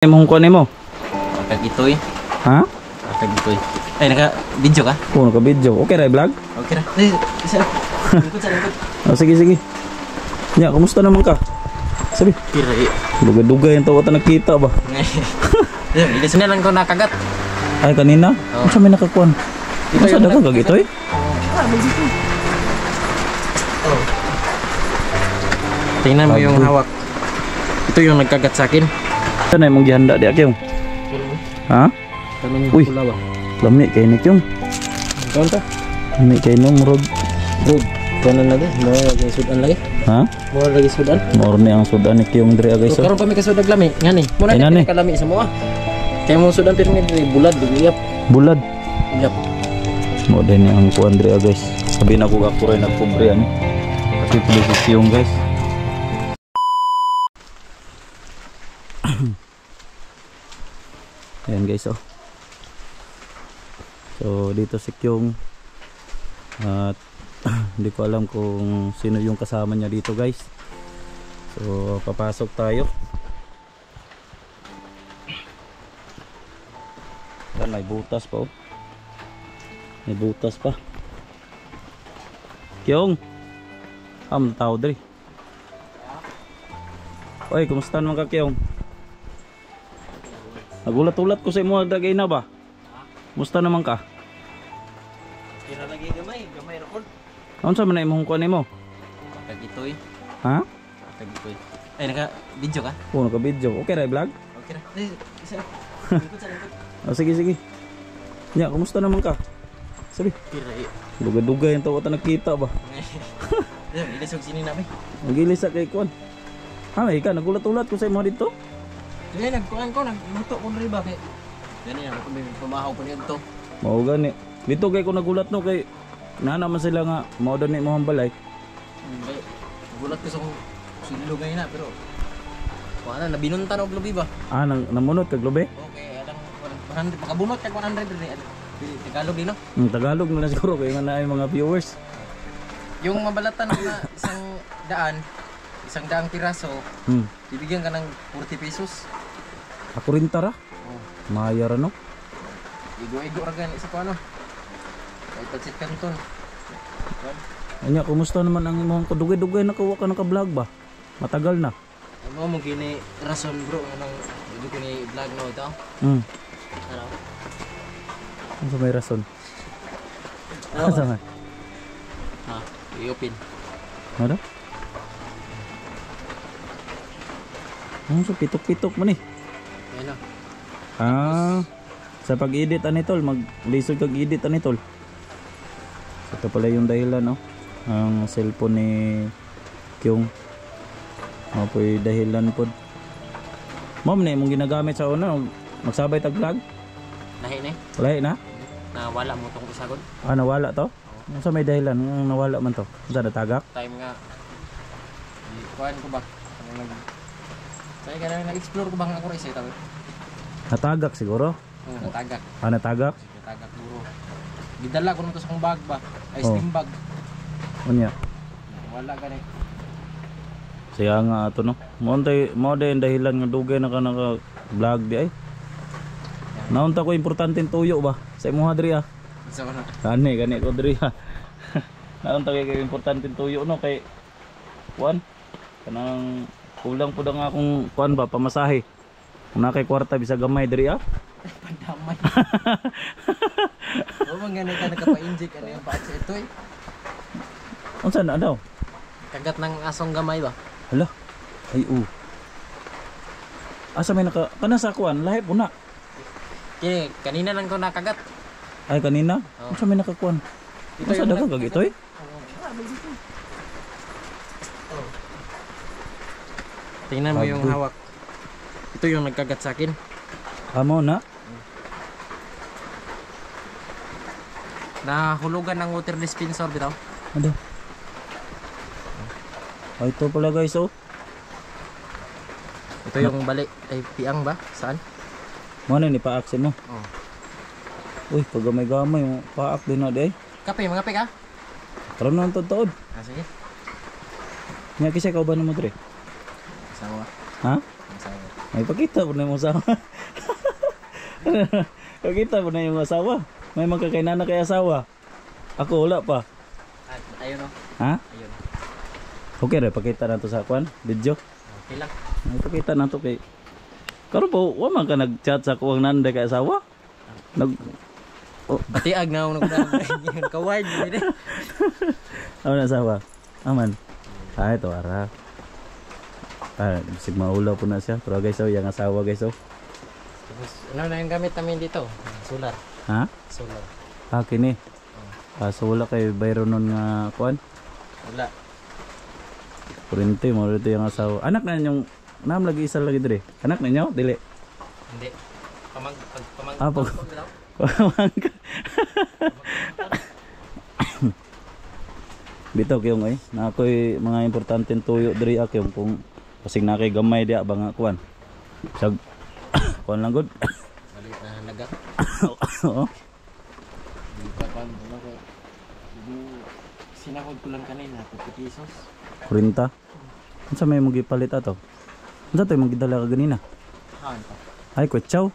Mong kuha mo? Kag itoy. Ha? Kag itoy. Ay, naka-video ka? Oo, naka-video. Okay ra vlog? Okay na. Isa. Lingkod sa lingkod. Sige. Ya, kumusta naman ka? Sabi. Kira eh. Duga-duga yung tawa nakita ba? Ilis na lang ko nakagat. Ay, kanina? Oo. Ano sa may nakakuan? Ito sa dagang kag ito eh? Oh. Tingnan mo yung hawak. Ito yung nagkagat sa akin. Saan ay mong gihanda di akyong? Ha? Tanong Uy. pula ba? Lami kay ni kyong. Kaon ta? Lami kay no murag. Rod. Kanan lagi. Mo lagi sudan lagi. Ha? Mo lagi sudan. More ni ang sudan ni kyong diri guys. So, karon pa mi kasudag lami. Ngani. Mo Ay, na nani. kalami sa mo. Kaya mo sudan pero ni bulad diyap. Bulad. Yap. Mo din ni ang kuan diri guys. Sabi na ko ako ray nagpobre ani. Kasi tuloy si kyong guys. Ayan guys oh. So dito si Kyong at hindi ko alam kung sino yung kasama niya dito guys. So papasok tayo. Yan, may butas pa oh. May butas pa. Kyong, tao diri. Oy, kumusta naman ka Kyong? Nagulat-ulat ko sa imo dagay na ba? Musta naman ka? Kira lagi gamay ra kon. Unsa man na imong kuan nimo? Kag itoy. Ha? Kag itoy. Ay, naka-video ka? Oo, naka-video. Okay ra vlog? Okay na. Isa. Lingkod sa lingkod. Oh, sige. Ya, kumusta naman ka? Sabi. Kira eh. Duga-duga yung tawa nakita ba? Ilis og sini namin. Nagilis sa kay kuan. Ha, ika nagulat-ulat ko sa imo dito. Kaya nagkuhan ko, nagluto ko rin ba? Gani na, kung may pumahaw ko niya ito. Mao gani. Dito kay ko nagulat no kay nana man sila nga mao daw ni mo hambalay. Gulat ko sa kong silo ngayon na, pero wala na, binuntan og lubi ba? Ah, namunot kag lobe? Okay, alang 100, makabunot kag 100 rin. Tagalog din no? Tagalog na lang siguro kay nga mga viewers. Yung mabalatan na isang daang piraso, bibigyan ka ng 40 pesos. Ako rin tara. Oh. Mayara no. Igo-igo ra gani sa kuano. Kay Pansit Canton. Anya, kumusta naman ang imong kadugay-dugay nakawa ka naka-vlog ba? Matagal na. Ano mo gini rason bro nang igo ko ni vlog no ito. Ano? Ano may rason? Ano? Asa man? Ha, i-open. Ano? Ano sa pitok-pitok man eh? Ayun na. Sa pag-edit anitol, mag-lisod kag edit anitol. Ito pala yung dahilan no. Ang cellphone ni Kyong. Mao po'y dahilan pod. Mom na imong ginagamit sa una, magsabay tag vlog. Lahi ni. Lahi na? Nawala mo tong usagon. Ah, nawala to? Ano sa may dahilan? Nawala man to? Sa natagak? Time nga. Kuan ko ba? Saya kadang nag-explore ko bang ako rin sa itaw. Natagak siguro? Natagak. Ah, natagak? Natagak duro. Gidala ko nito sa kong bag ba? Ay, Oh. steam bag. Unya. Wala gani. Siya nga ato no. Mo din dahilan nga dugay na ka naka-vlog di ay. Naunta ko importanteng tuyo ba? Sa imo diri ah. Sa ano? Gani ko diri ha. Naunta kay importanteng tuyo no kay kuan. Kanang kulang pud ang akong kuan ba pamasahe. Kung na kay kwarta bisa gamay diri ah. Pandamay. O man gani ka nagapa-inject ano yung paat sa ito eh. Unsa na daw? Kagat ng asong gamay ba? Hala. Ay asa may naka kana sa kuan lahi po na. Kaya kanina lang ko nakagat. Ay kanina? Oh. Unsa may nakakuan? Ito Unsa yung dagang kag ito eh? Tingnan mo yung Baboy. hawak. Ito yung nagkagat sa akin. Amo na. Nahulugan ng water dispenser bitaw. Ano? Ay ito pala guys oh. Ito yung bali ay piang ba? Saan? Mo na ni paaksin mo. Oh. Uy, pagamay-gamay mo. Paak din na di ay. Kape, mga kape ka? Karon na ang taod. Ah, sige. Nya kisay ka ba mo dre? Asawa. Ha? Asawa. May pakita po na yung asawa. Pakita po na yung asawa. May magkakainana kay asawa. Ako wala pa. Ayun o. Ha? Ayun. Okay rin, pakita na to sa kwan, video. Okay lang. May pakita na to kay... Karon po, wala man ka nag-chat sa kuwang nanday kay asawa? Batiag na ako nagdaan. Kawad. Ano na asawa? Aman. Ito, ara. Bisig maulaw po na siya. Pero guys, yung asawa guys, Tapos, ano na yung gamit namin dito? Solar. Ha? Solar. Kini. So wala kay bayro nun nga kuan? Wala. Kurente mo dito yung asawa. Anak na yung nam lagi isa lagi dire. Anak ninyo? Dili. Hindi. Pamang. Bitaw kayong na ako'y mga importanteng tuyo diri akyong kung kasing na kay gamay dia ba nga kuan. Sag kuan lang gud. Balik na halaga. Oo. Di pa pa ano ko. Sinakod ko lang kanina 50 pesos. 40. Unsa may mo gipalit ato? Unsa tay mo gidala ka ganina? Haan pa. Ay kwetsaw.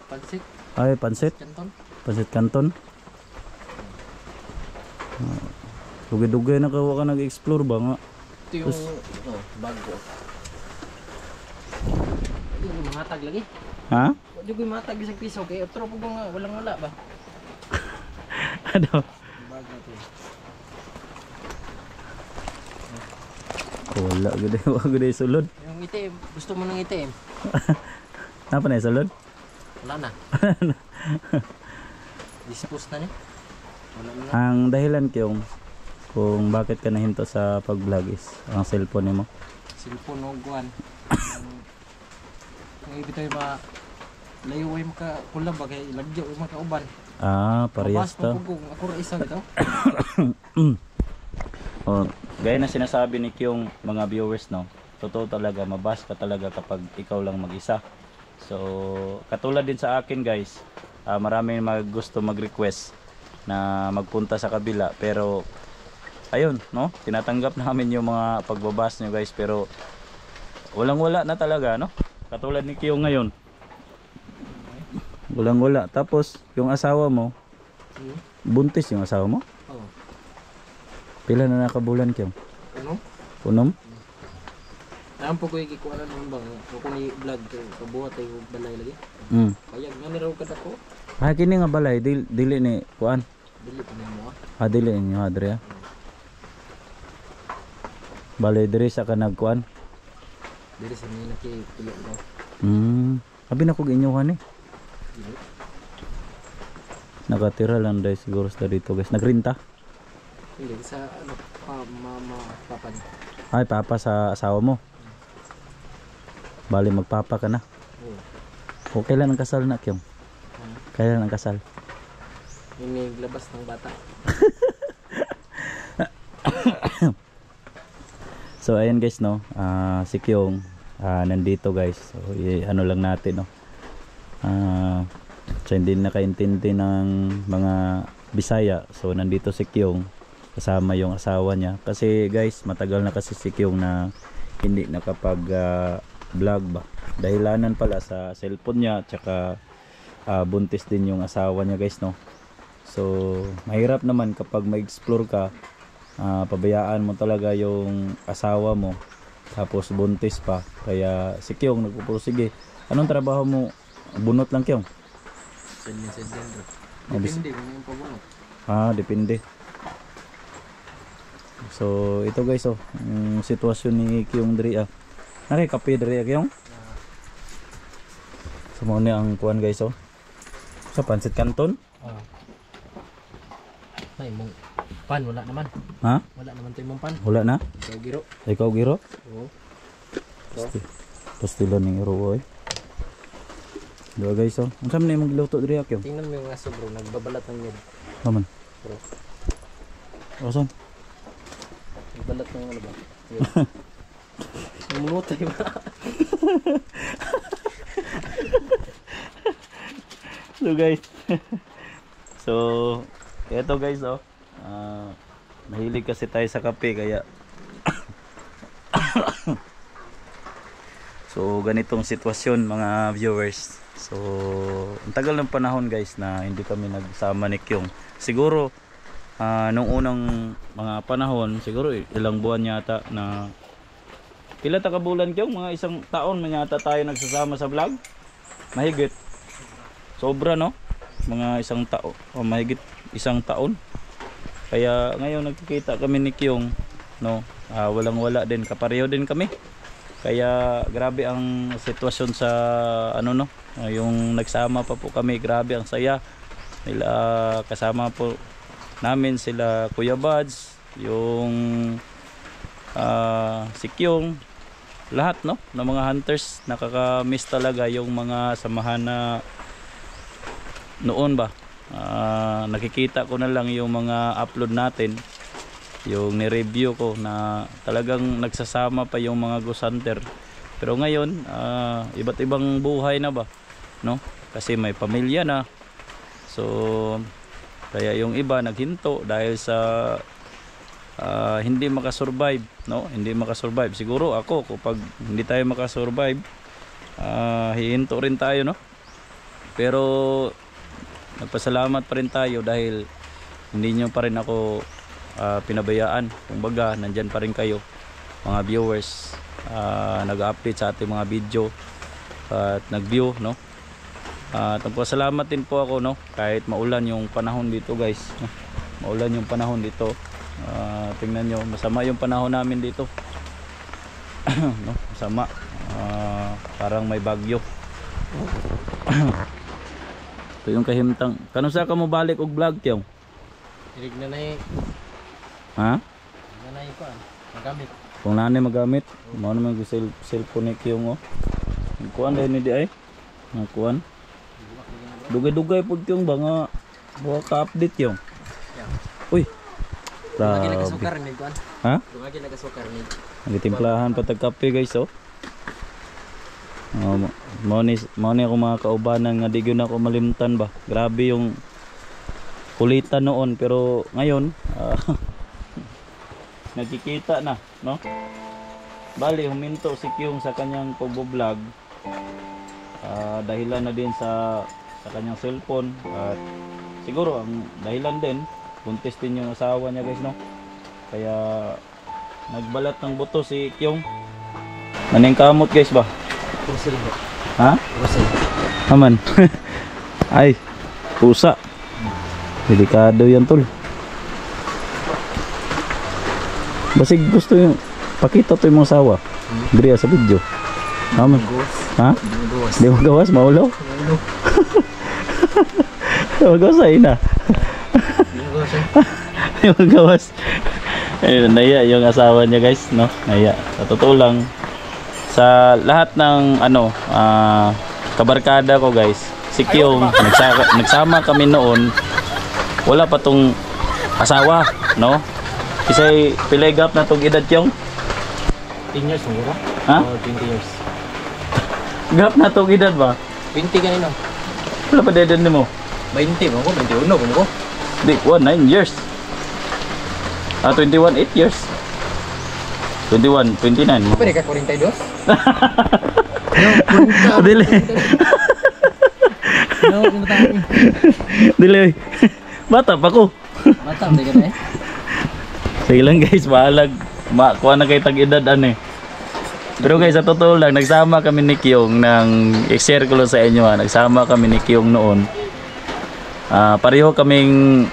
Pansit. Ay pansit. Canton. Pansit Canton. Dugay-dugay na ka nag-explore ba nga? Ito yung bago. Hindi ko mahatag lagi. Ha? Hindi ko mahatag isang piso. Kaya otro po nga walang wala ba? Ano? Bago ito. Wala gud sulod. Yung itim. Gusto mo ng itim? Napa na sulod? Wala na. Dispose na niya. Wala na. Ang dahilan kayong kung bakit ka nahinto sa pag-vlog is ang cellphone mo. Cellphone o guwan. Ang ibig tayo ba layo ay makakulab ba kay lagyo ay makauban. Parehas to. Ako ra isa gito. Gaya na sinasabi ni yung mga viewers, no, totoo talaga, mabas ka talaga kapag ikaw lang mag-isa. So katulad din sa akin guys, marami gusto mag-request na magpunta sa kabila, pero ayun, no, tinatanggap namin yung mga pagbabas nyo guys, pero walang wala na talaga, no, katulad ni Kyo ngayon, walang wala. Tapos yung asawa mo, buntis yung asawa mo. Pila na nakabulan Kyo? Ano? Unom? Naan po ko ikikuha na naman bang kung i-vlog ko kabuhat ay balay lagi. Kaya nga ni raw kada ko. Kini nga balay dili ni kuan. Dili pa mo. Dili inyo Adria. Balay diri sa kanag kuan. Dili sa ni nakipilo daw. Abi na ko ginyuhan eh. Nakatira lang dahil siguro sa dito guys. Nagrinta? Hindi sa ano mama papa niya. Ay papa sa asawa mo. Bali magpapa ka na. O kailan ang kasal na Kyong? Kailan ang kasal? Iniglabas ng bata. So ayan guys, no, si Kyong nandito guys. So ano lang natin, no, so hindi nakaintindi ng mga Bisaya. So nandito si Kyong kasama yung asawa niya, kasi guys matagal na kasi si Kyong na hindi nakapag vlog ba, dahilanan pala sa cellphone niya, tsaka buntis din yung asawa niya guys, no. So mahirap naman kapag mag-explore ka, pabayaan mo talaga yung asawa mo, tapos buntis pa. Kaya si Kyong nagpupursige. Anong trabaho mo? Bunot lang Kyong? Depende kung yung pabunot. Depende. So ito guys, yung sitwasyon ni Kyong diri. Nakikape diri Kyong. So mo ni ang kuan guys, sa Pansit Canton. Ay mong pan wala naman. Ha? Wala naman tayo mong pan. Wala na? Ikaw giro. Ikaw giro? Oo. Pastila ning iro Diba guys, ang saan na yung magluto diri Kyong? Tingnan mo yung aso bro, nagbabalat ng yun. Naman. Bro. Asan? Nagbalat ng ano ba? Yun. Namulutay ba? So guys. So eto guys, mahilig kasi tayo sa kape, kaya so So ganitong sitwasyon mga viewers. So ang tagal ng panahon guys na hindi kami nagsama ni Kyung. Siguro nung unang mga panahon, siguro ilang buwan yata na pila ta ka bulan Kyung, mga isang taon man yata tayo nagsasama sa vlog. Mahigit. Sobra no? Mga isang taon, mahigit isang taon. Kaya ngayon nagkikita kami ni Kyung, no? Walang-wala din, kapareho din kami. Kaya grabe ang sitwasyon sa ano no, yung nagsama pa po kami, grabe ang saya. Nila kasama po namin sila Kuya Buds, yung si Kyung, lahat no, ng mga hunters. Nakaka-miss talaga yung mga samahan na noon ba. Nakikita ko na lang yung mga upload natin, yung ni-review ko na talagang nagsasama pa yung mga ghost hunter. Pero ngayon iba't ibang buhay na ba, no? Kasi may pamilya na. So kaya yung iba naghinto dahil sa hindi makasurvive, no? Hindi makasurvive. Siguro ako kapag hindi tayo makasurvive, hihinto rin tayo, no? Pero nagpasalamat pa rin tayo dahil hindi nyo pa rin ako pinabayaan. Kumbaga nandyan pa rin kayo mga viewers, nag-update sa ating mga video at nag-view, no? At nagpasalamat din po ako, no? Kahit maulan yung panahon dito guys, no? Maulan yung panahon dito. Tingnan nyo, masama yung panahon namin dito. No? Masama, parang may bagyo. Ito yung kahimtang. Kano sa ka mo balik og vlog Kyung? Hilig na na eh. Ha? Na na ko magamit. Kung nanay magamit, mao naman yung cellphone ni Kyung, oh. Ang kuan dahil ni di ay. Ang kuan. Dugay-dugay po Kyung ba nga buha ka-update Kyung. Uy. Lagi nagasukar ni kuan. Ha? Lagi nagasukar ni. Nagitimplahan pa tag kape guys, oh. Mao ni ako mga kaubanan nga di gyud ako malimtan ba. Grabe yung kulitan noon, pero ngayon nagkikita na, no? Bali huminto si Kyung sa kanyang pagbo-vlog. Dahilan na din sa kanyang cellphone, at siguro ang dahilan din buntis din yung asawa niya guys, no? Kaya nagbalat ng buto si Kyung. Maning kamot guys ba? Pusil ba? Ha? Pusil. Aman. Ay, pusa. Delikado yan tol. Basig gusto yung pakita to yung mga asawa. Diri sa video. Aman. Ha? Di mo gawas, maulo? Maulo. Di mo gawas ay na. Di mo gawas. Ayun, naya yung asawa niya guys, no? Naya. Sa totoo lang, sa lahat ng ano kabarkada ko guys, si Kyung, nagsama kami noon, wala pa tong asawa, no? Kasi pilegap na tong edad Kyung. 10 years mo ba? Ha? 20 years. Gap na tong edad ba? 20 kanino? Wala pa edad ni mo? 20 mo ko, 21 mo ko. Di, 9 years. 21, 8 years. 21, 29 mo. Pwede ka 42? Dili. No, pinatawag ni. Dili. Bata pa ko. Mata, hindi ka na eh. Sige lang guys, bahalag. Kuha na kayo tag-edad ano eh. Pero guys, sa totoo lang, nagsama kami ni Kyung ng i-share ko lang sa inyo ha. Nagsama kami ni Kyung noon. Pareho kaming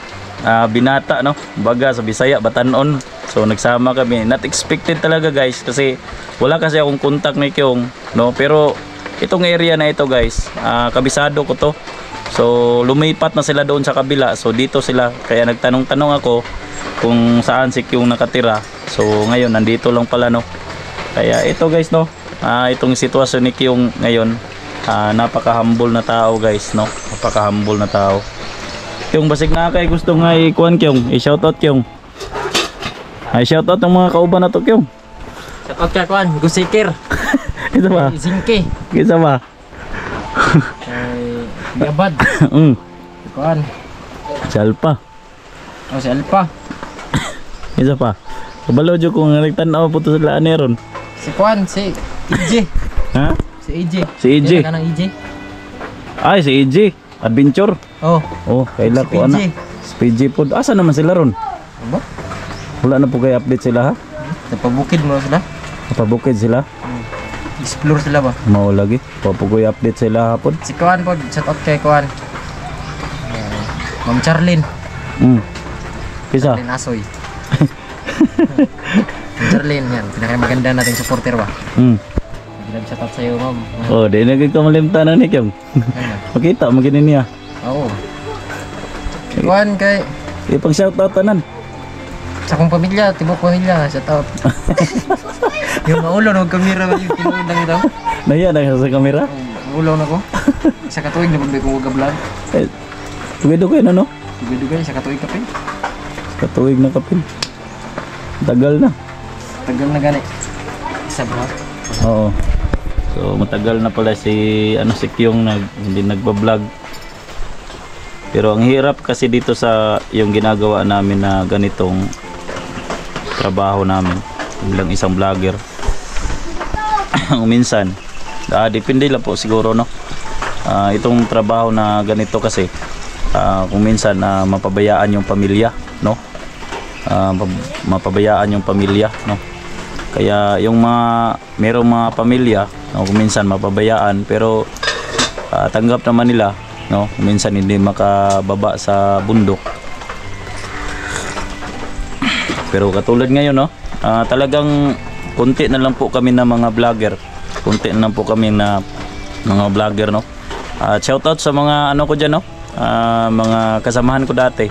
binata, no? Baga sa Bisaya, Batanon. So nagsama kami. Not expected talaga guys, kasi wala kasi akong contact ni Kyung, no? Pero itong area na ito guys, kabisado ko to. So lumipat na sila doon sa kabila. So dito sila, kaya nagtanong-tanong ako kung saan si Kyung nakatira. So ngayon nandito lang pala, no? Kaya ito guys, no? Itong sitwasyon ni Kyung ngayon, napaka-humble na tao guys, no? Napaka-humble na tao. Kyung, basig na kay gusto nga i-kuan Kyung, i-shoutout Kyung. Ay, shoutout ng mga kauban na to Kyung. Shoutout ka kuan, Gusikir. Ito ba? Singke. Ito ba? Gabad. Kuan. Si Alpa. Oh, si Alpa. Isa pa. Kabalo dyo kung nagtanaw po ito sa laan ron. Si kuan, si TJ. Ha? Si AJ. Si AJ. Kailan ka ng AJ? Ay, si AJ. Adventure. Oh. Oh, kaila Si ko ana. PJ. Si PJ pod. Asa naman sila ron? Ano? Wala na po kayo update sila ha? Napabukid mo sila. Napabukid sila? Explore sila ba? Mao lagi. Papugoy update sila hapon. Si Kuan po, shout out kay Kuan. Ma'am Charlene. Kisa? Charlene Asoy. Ma'am Charlene yan, pinakamaganda nating supporter ba? Shout out sa'yo ma'am. Oh, di na ka malimtanan ni Kyong. Makita, magini niya. Oo. Si Kuan kay Ipang shoutout tanan. sa akong pamilya, tibok pamilya, shout out. Yung maulo, huwag kamera, yung tinuod lang ito. Naya na sa kamera. Ulaw na ko. Isa katuig na magbay kong vlog. Eh, tugay-dugay na no? Dugay-dugay, isa katuig ka pa. Katuig na kapin. Tagal na. Tagal na gani. Isa bro. Oo. So matagal na pala si Kyong hindi nagba-vlog. Pero ang hirap kasi dito sa yung ginagawa namin na ganitong trabaho namin. Bilang isang vlogger. Minsan, depende lang po siguro no. Itong trabaho na ganito kasi kung minsan mapabayaan yung pamilya, no? Mapabayaan yung pamilya, no? Kaya yung merong mga pamilya, no, kung minsan mapabayaan pero tanggap naman nila, no? Kung minsan hindi makababa sa bundok. Pero katulad ngayon, no? Talagang konti na lang po kami na mga vlogger. Konti na lang po kami na mga vlogger, no? Shoutout sa mga ko diyan, no? Mga kasamahan ko dati.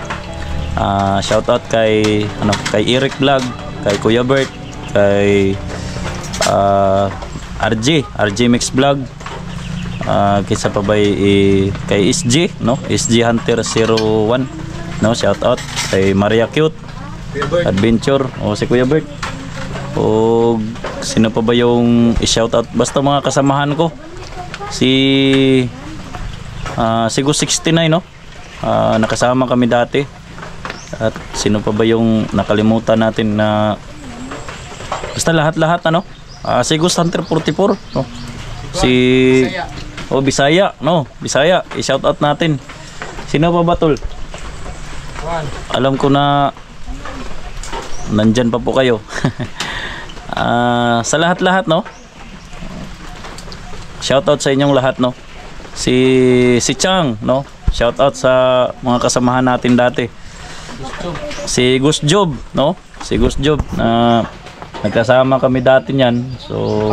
Shoutout kay Eric Vlog, kay Kuya Bert, kay RJ Mix Vlog. Kisa pa ba kay SG, no? SG Hunter 01, no? Shoutout kay Maria Cute Adventure o si Kuya Bert. O sino pa ba yung i-shoutout? Basta mga kasamahan ko. Si Gus 69, no? Nakasama kami dati. At sino pa ba yung nakalimutan natin na basta lahat-lahat ano? Si Gus Hunter 44, no? Si Bisaya, no? Bisaya, i-shoutout natin. Sino pa ba tol? Alam ko na nandyan pa po kayo. Sa lahat-lahat, no? Shoutout sa inyong lahat, no? Si Chang, no? Shoutout sa mga kasamahan natin dati. Si Gus Job, no? Si Gus Job na nagkasama kami dati niyan. So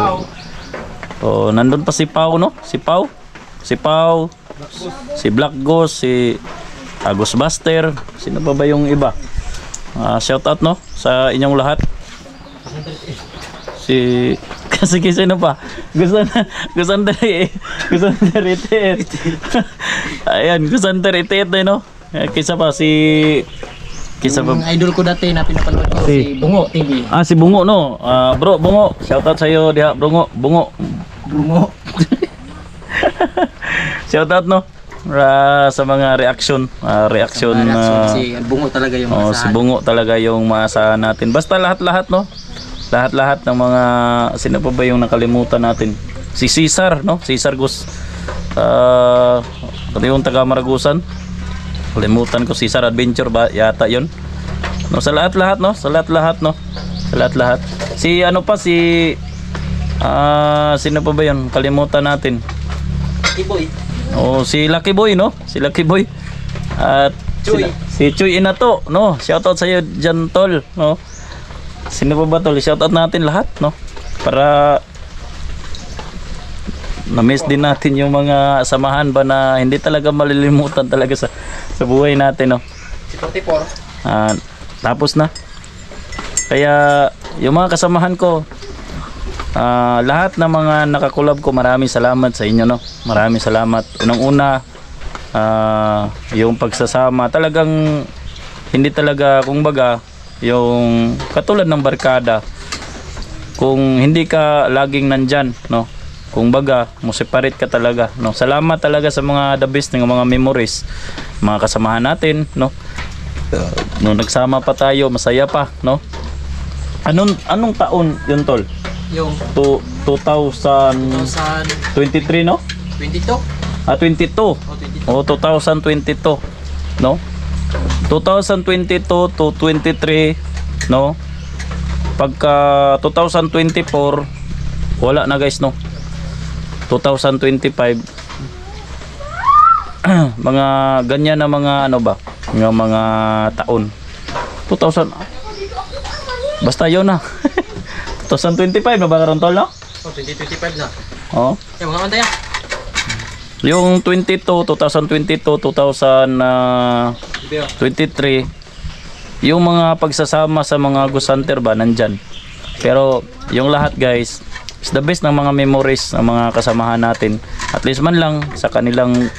nandun pa si Pau, no? Si Pau, si Black Ghost, si Agus Buster. Sino ba yung iba? Shoutout, no? Sa inyong lahat. Kasi sino pa? Gusanter itiit. Ayan, Gusanter itiit na, no? Kisa pa Yung idol ko dati na pinapanood ko, si Bungo TV. Si Bungo, no? Bro, Bungo, shoutout sa iyo diha, Bungo. Shoutout, no? Sa mga reaction si Bungo talaga yung maasahan. Si Bungo talaga yung maasahan natin. Basta lahat-lahat, no? Lahat-lahat ng mga sino pa ba yung nakalimutan natin? Si Cesar, no? Cesar Gus. Yung taga Maragusan. Kalimutan ko, Cesar Adventure ba yata 'yon. No, sa lahat-lahat, no? Sa lahat-lahat, no? Sa lahat-lahat. Si sino pa ba 'yon? Kalimutan natin. Lucky Boy. Si Lucky Boy, no? Si Lucky Boy. At Chuy. si Chuy Inato, no? Shoutout sa iyo diyan, tol, no? Sino pa ba tol? Shoutout natin lahat, no? Para na-miss din natin yung mga samahan ba na hindi talaga malilimutan talaga sa buhay natin, no? Si 44. Tapos na. Kaya yung mga kasamahan ko, lahat ng mga nakakulab ko, maraming salamat sa inyo, no? Maraming salamat. Unang-una, yung pagsasama, talagang hindi talaga, kung baga, yung katulad ng barkada, kung hindi ka laging nandyan, no? Kung baga, mo separate ka talaga, no? Salamat talaga sa mga the best ng mga memories, mga kasamahan natin, no? Nung nagsama pa tayo, masaya pa, no? Anong taon yun, tol? Yung 2023, no? 22? 22. O, 22. 2022, no? 2022 to 23, no? Pagka 2024 wala na guys, no? 2025 mga ganyan na mga ano ba? Mga taon. 2000 basta yun na. 2025 na ba karon tol, no? O, 2025 na. Oh. Yung mga kanta yan. Yung 2022, 2023, yung mga pagsasama sa mga Ghost Hunter ba nandyan. Pero yung lahat guys, is the best ng mga memories ng mga kasamahan natin. At least man lang sa kanilang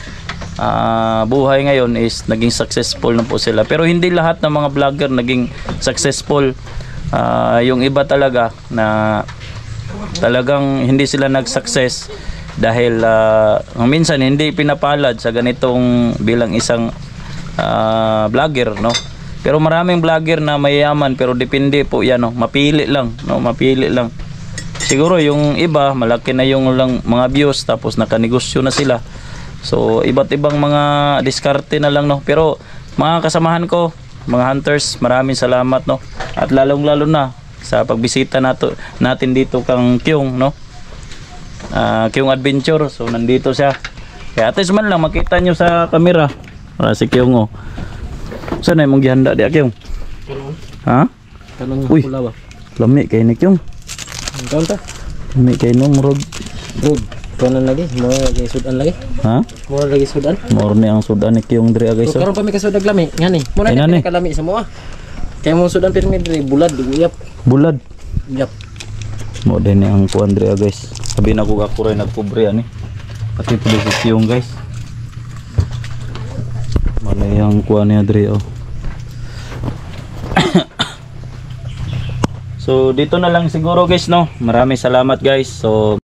buhay ngayon is naging successful na po sila. Pero hindi lahat ng mga vlogger naging successful. Yung iba talaga na talagang hindi sila nag-success dahil minsan hindi pinapalad sa ganitong bilang isang vlogger, no? Pero maraming vlogger na mayayaman pero depende po yan, no? Mapili lang, no? Mapili lang. Siguro yung iba malaki na yung lang mga views tapos nakanegosyo na sila. So iba't ibang mga diskarte na lang, no? Pero mga kasamahan ko, mga hunters, maraming salamat, no? At lalong-lalo na sa pagbisita natin dito kang Kyung, no? Kyung Adventure. So nandito siya. Kaya at least man lang makita nyo sa camera. Si Kyung, oh. Saan na mong gihanda di Kyung? Ha? Tanong Uy, pula ba? lami kay ni Kyung. Kaon ta? Lami kay no murag. Rug. Kanan lagi. Mura lagi sudan lagi. Ha? Mura lagi sudan. More ni ang sudan ni Kyung diri guys. So, karon pa may kasudag lami. Ngani. Mura Ay, na nani. kalami sa mo ah. Kaya mo sudan pirmi diri bulad uyap. Bulad. Uyap. Mo din ni ang kuan diri guys. Sabi na ko ako rin nagkubre ani. Pati pala si Kyung guys. Malay ang kuan niya diri, oh. So dito na lang siguro guys, no. Maraming salamat guys. So